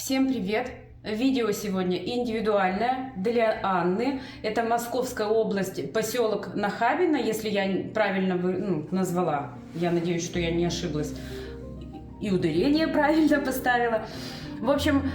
Всем привет! Видео сегодня индивидуальное для Анны. Это Московская область, поселок Нахабино, если я правильно назвала. Я надеюсь, что я не ошиблась. И ударение правильно поставила. В общем,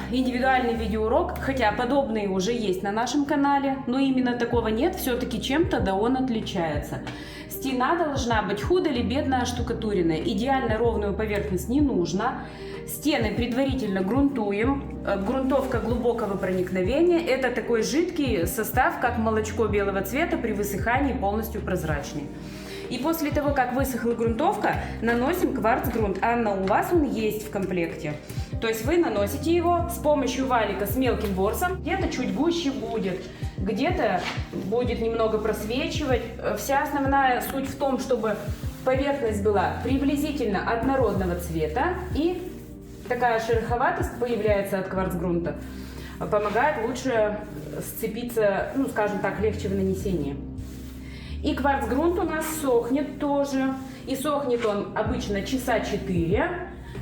индивидуальный видеоурок, хотя подобные уже есть на нашем канале, но именно такого нет, все-таки чем-то да он отличается. Стена должна быть худо или бедно оштукатуренная, идеально ровную поверхность не нужно. Стены предварительно грунтуем. Грунтовка глубокого проникновения. Это такой жидкий состав, как молочко белого цвета, при высыхании полностью прозрачный. И после того, как высохла грунтовка, наносим кварцгрунт. Анна, у вас он есть в комплекте. То есть вы наносите его с помощью валика с мелким ворсом. Где-то чуть гуще будет, где-то будет немного просвечивать. Вся основная суть в том, чтобы поверхность была приблизительно однородного цвета, и такая шероховатость появляется от кварцгрунта, помогает лучше сцепиться, скажем так, легче в нанесении. И кварцгрунт у нас сохнет тоже, и сохнет он обычно часа 4,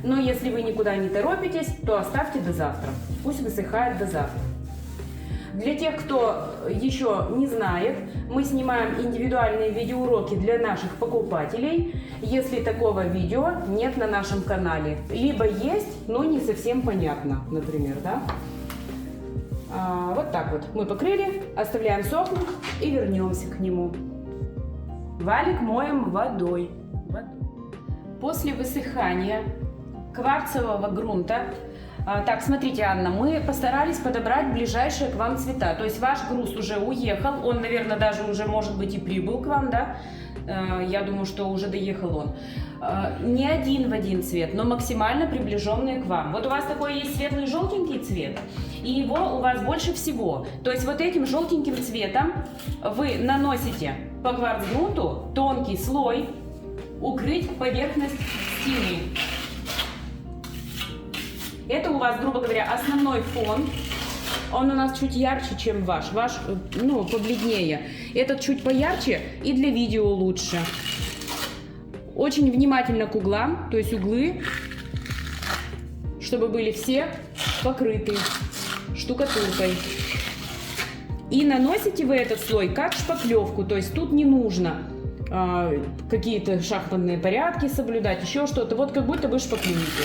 но если вы никуда не торопитесь, то оставьте до завтра, пусть высыхает до завтра. Для тех, кто еще не знает, мы снимаем индивидуальные видеоуроки для наших покупателей, если такого видео нет на нашем канале. Либо есть, но не совсем понятно, например, да? Вот так вот. Мы покрыли, оставляем сохнуть и вернемся к нему. Валик моем водой. После высыхания кварцевого грунта, так, смотрите, Анна, мы постарались подобрать ближайшие к вам цвета. То есть ваш груз уже уехал, он, наверное, даже уже, может быть, и прибыл к вам, да? Я думаю, что уже доехал он. Не один в один цвет, но максимально приближенные к вам. Вот у вас такой есть светлый желтенький цвет, и его у вас больше всего. То есть вот этим желтеньким цветом вы наносите по кварцгрунту тонкий слой, укрыть поверхность стены. Это у вас, грубо говоря, основной фон. Он у нас чуть ярче, чем ваш. Ваш, побледнее. Этот чуть поярче и для видео лучше. Очень внимательно к углам, то есть углы, чтобы были все покрыты штукатуркой. И наносите вы этот слой как шпаклевку, то есть тут не нужно какие-то шахматные порядки соблюдать, еще что-то. Вот как будто вы шпаклюете.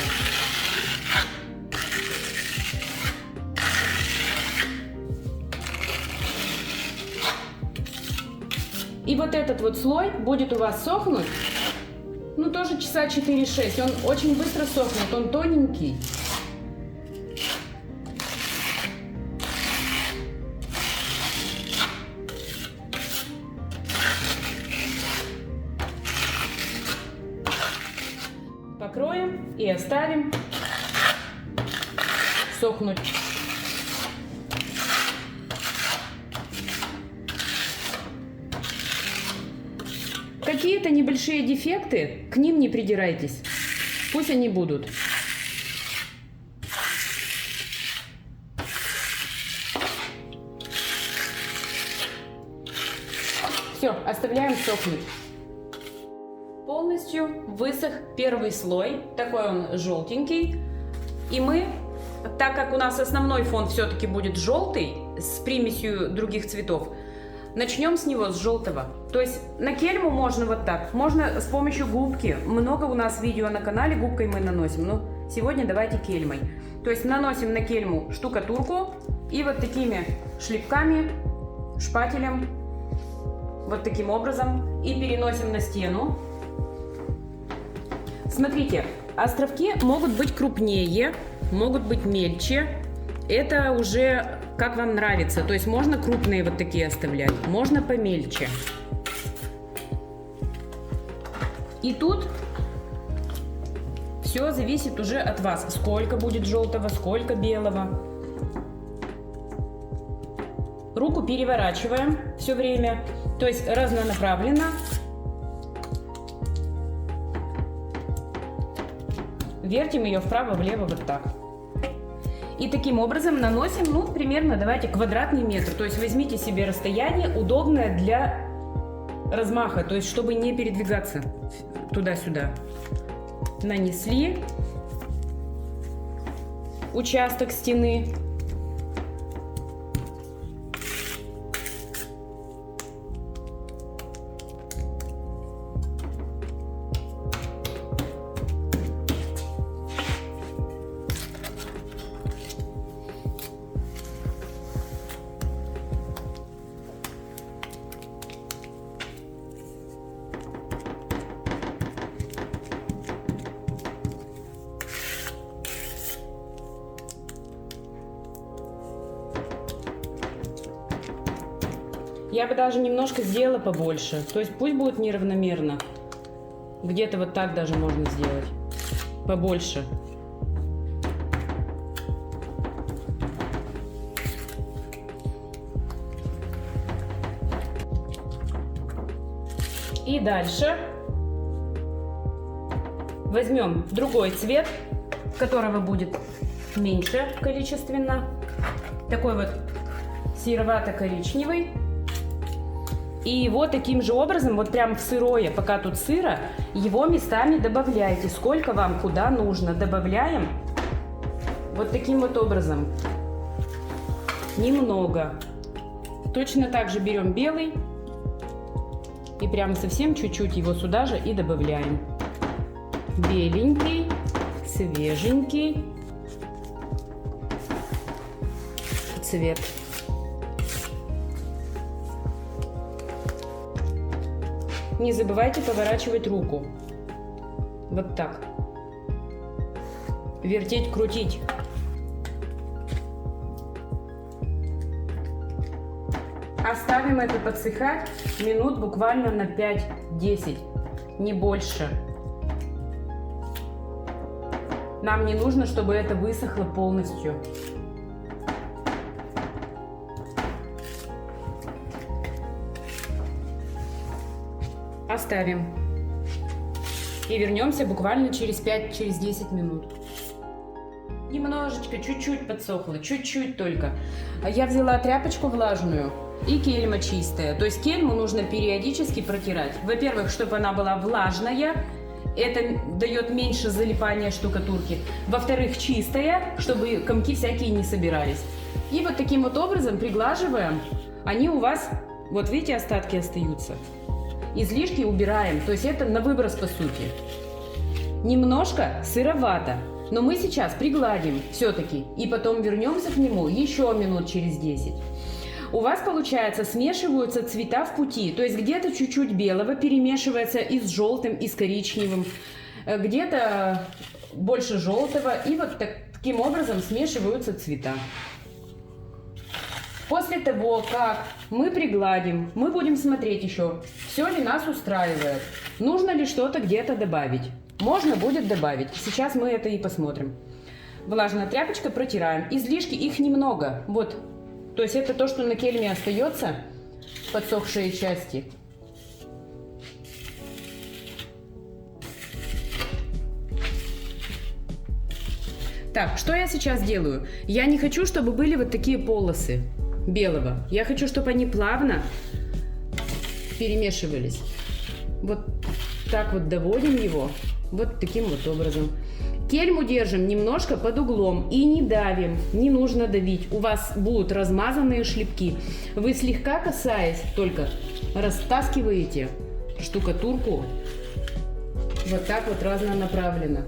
И вот этот вот слой будет у вас сохнуть, тоже часа 4-6. Он очень быстро сохнет, он тоненький. Покроем и оставим сохнуть. Какие-то небольшие дефекты, к ним не придирайтесь. Пусть они будут. Все, оставляем сохнуть. Полностью высох первый слой. Такой он желтенький. И мы, так как у нас основной фон все-таки будет желтый, с примесью других цветов, начнем с него, с желтого. То есть на кельму можно вот так, можно с помощью губки. Много у нас видео на канале, губкой мы наносим, но сегодня давайте кельмой. То есть наносим на кельму штукатурку и вот такими шлепками, шпателем, вот таким образом, и переносим на стену. Смотрите, островки могут быть крупнее, могут быть мельче. Это уже как вам нравится. То есть можно крупные вот такие оставлять, можно помельче. И тут все зависит уже от вас. Сколько будет желтого, сколько белого. Руку переворачиваем все время. То есть разнонаправленно. Вертим ее вправо-влево вот так. И таким образом наносим, примерно, давайте, квадратный метр. То есть возьмите себе расстояние, удобное для размаха, то есть чтобы не передвигаться туда-сюда. Нанесли. участок стены. Я бы даже немножко сделала побольше. То есть пусть будет неравномерно. Где-то вот так даже можно сделать. Побольше. И дальше возьмем другой цвет, которого будет меньше количественно. Такой вот серовато-коричневый. И вот таким же образом, вот прям в сырое, пока тут сыро, его местами добавляйте, сколько вам куда нужно. Добавляем вот таким вот образом. Немного. Точно так же берем белый и прям совсем чуть-чуть его сюда же и добавляем. Беленький, свеженький цвет. Не забывайте поворачивать руку. Вот так. Вертеть, крутить. Оставим это подсыхать минут буквально на 5-10, не больше. Нам не нужно, чтобы это высохло полностью. Оставим. И вернемся буквально через 5-10 минут. Немножечко, чуть-чуть подсохло, чуть-чуть только. Я взяла тряпочку влажную и кельма чистая. То есть кельму нужно периодически протирать. Во-первых, чтобы она была влажная. Это дает меньше залипания штукатурки. Во-вторых, чистая, чтобы комки всякие не собирались. И вот таким вот образом приглаживаем. Они у вас, вот видите, остатки остаются. Излишки убираем, то есть это на выброс по сути. Немножко сыровато, но мы сейчас пригладим все-таки и потом вернемся к нему еще минут через 10. У вас, получается, смешиваются цвета в пути, то есть где-то чуть-чуть белого перемешивается и с желтым, и с коричневым, где-то больше желтого, и вот таким образом смешиваются цвета. После того, как мы пригладим, мы будем смотреть еще, все ли нас устраивает, нужно ли что-то где-то добавить. Можно будет добавить. Сейчас мы это и посмотрим. Влажная тряпочка протираем. Излишки, их немного. Вот. То есть это то, что на кельме остается, подсохшие части. Так, что я сейчас делаю? Я не хочу, чтобы были вот такие полосы белого. Я хочу, чтобы они плавно перемешивались. Вот так вот доводим его. Вот таким вот образом. Кельму держим немножко под углом и не давим. Не нужно давить. У вас будут размазанные шлепки. Вы слегка касаясь, только растаскиваете штукатурку. Вот так вот разнонаправленно.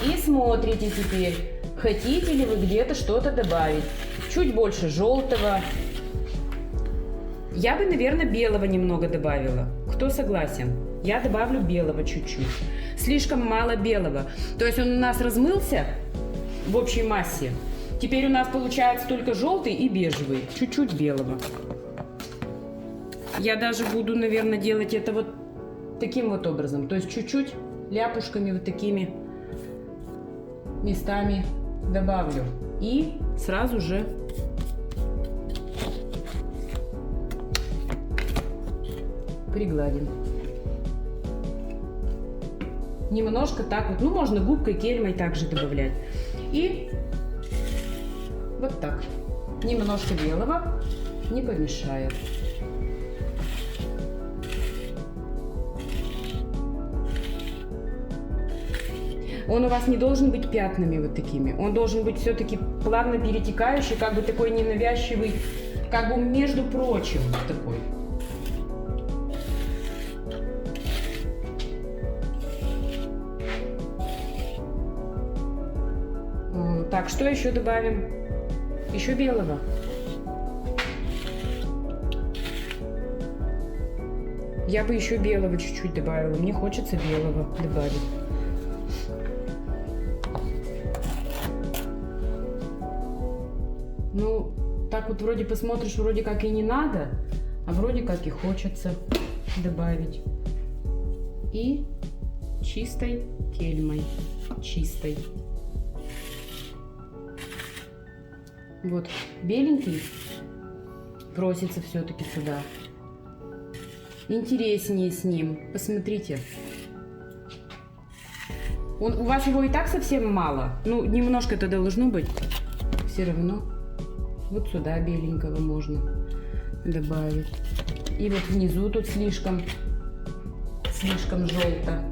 И смотрите теперь, хотите ли вы где-то что-то добавить. Чуть больше желтого. Я бы, наверное, белого немного добавила. Кто согласен? Я добавлю белого чуть-чуть. Слишком мало белого. То есть он у нас размылся в общей массе. Теперь у нас получается только желтый и бежевый. Чуть-чуть белого. Я даже буду, наверное, делать это вот таким вот образом. То есть чуть-чуть ляпушками вот такими местами добавлю. И сразу же пригладим. Немножко так вот, ну можно губкой, кельмой также добавлять. И вот так. Немножко белого не помешает. Он у вас не должен быть пятнами вот такими. Он должен быть все-таки плавно перетекающий, как бы такой ненавязчивый, как бы между прочим такой. Так, что еще добавим? Еще белого. Я бы еще белого чуть-чуть добавила. Мне хочется белого добавить. Ну, так вот вроде посмотришь, вроде как и не надо, а вроде как и хочется добавить. И чистой кельмой. Чистой. Вот, беленький просится все-таки сюда. Интереснее с ним. Посмотрите. У вас его и так совсем мало. Ну, немножко-то должно быть. Все равно. Вот сюда беленького можно добавить. И вот внизу тут слишком желто.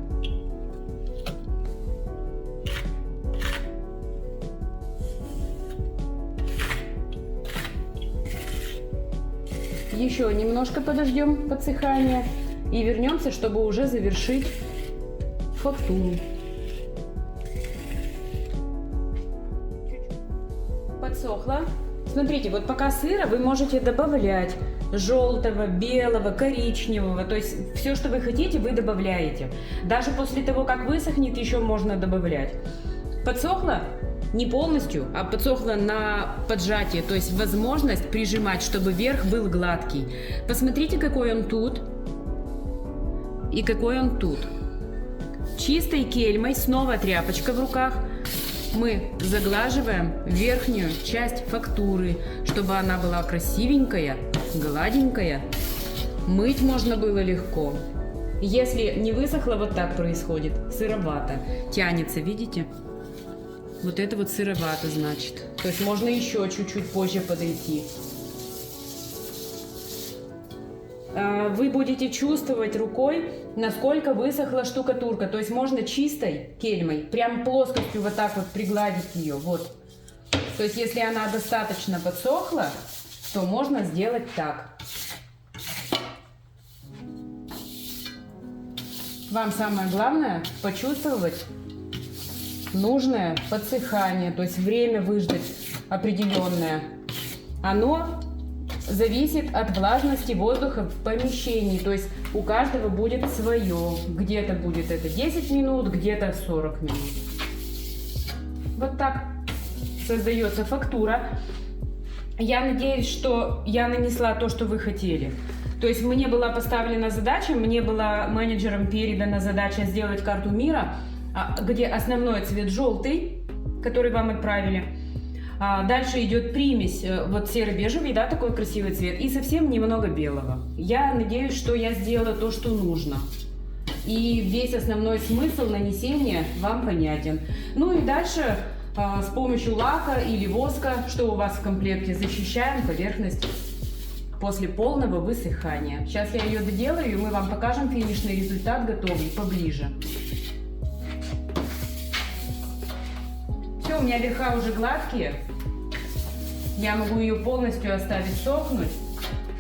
Еще немножко подождем подсыхания и вернемся, чтобы уже завершить фактуру. Подсохло. Смотрите, вот пока сыра вы можете добавлять желтого, белого, коричневого, то есть все, что вы хотите, вы добавляете. Даже после того, как высохнет, еще можно добавлять. Подсохло? Не полностью, а подсохло на поджатие, то есть возможность прижимать, чтобы верх был гладкий. Посмотрите, какой он тут и какой он тут. Чистой кельмой, снова тряпочка в руках, мы заглаживаем верхнюю часть фактуры, чтобы она была красивенькая, гладенькая. Мыть можно было легко. Если не высохло, вот так происходит, сыровато, тянется, видите? Вот это вот сыровато, значит. То есть можно еще чуть-чуть позже подойти. Вы будете чувствовать рукой, насколько высохла штукатурка. То есть можно чистой кельмой, прям плоскостью вот так вот пригладить ее. Вот. То есть если она достаточно подсохла, то можно сделать так. Вам самое главное почувствовать нужное подсыхание, то есть время выждать определенное. Оно зависит от влажности воздуха в помещении, то есть у каждого будет свое. Где-то будет это 10 минут, где-то 40 минут. Вот так создается фактура. Я надеюсь, что я нанесла то, что вы хотели. То есть мне была поставлена задача, мне была менеджером передана задача сделать карту мира, где основной цвет желтый, который вам отправили. Дальше идет примесь, вот серо-бежевый, да, такой красивый цвет, и совсем немного белого. Я надеюсь, что я сделала то, что нужно. И весь основной смысл нанесения вам понятен. Ну и дальше с помощью лака или воска, что у вас в комплекте, защищаем поверхность после полного высыхания. Сейчас я ее доделаю, и мы вам покажем финишный результат готовый поближе. Все, у меня верха уже гладкие. Я могу ее полностью оставить сохнуть.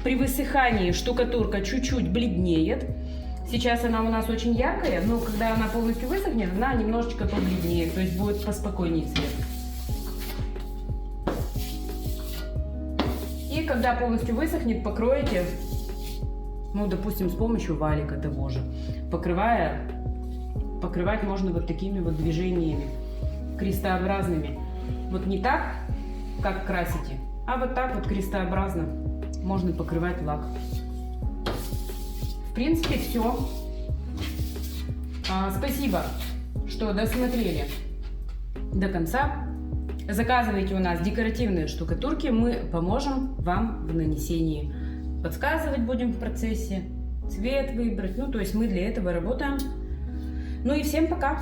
При высыхании штукатурка чуть-чуть бледнеет. Сейчас она у нас очень яркая, но когда она полностью высохнет, она немножечко побледнеет, то есть будет поспокойнее цвет. И когда полностью высохнет, покроете, ну, допустим, с помощью валика того же. Покрывать можно вот такими вот движениями крестообразными. Вот не так, как красите, а вот так вот крестообразно можно покрывать лак. В принципе, все. Спасибо, что досмотрели до конца. Заказывайте у нас декоративные штукатурки, мы поможем вам в нанесении. Подсказывать будем в процессе, цвет выбрать, ну то есть мы для этого работаем. Ну и всем пока!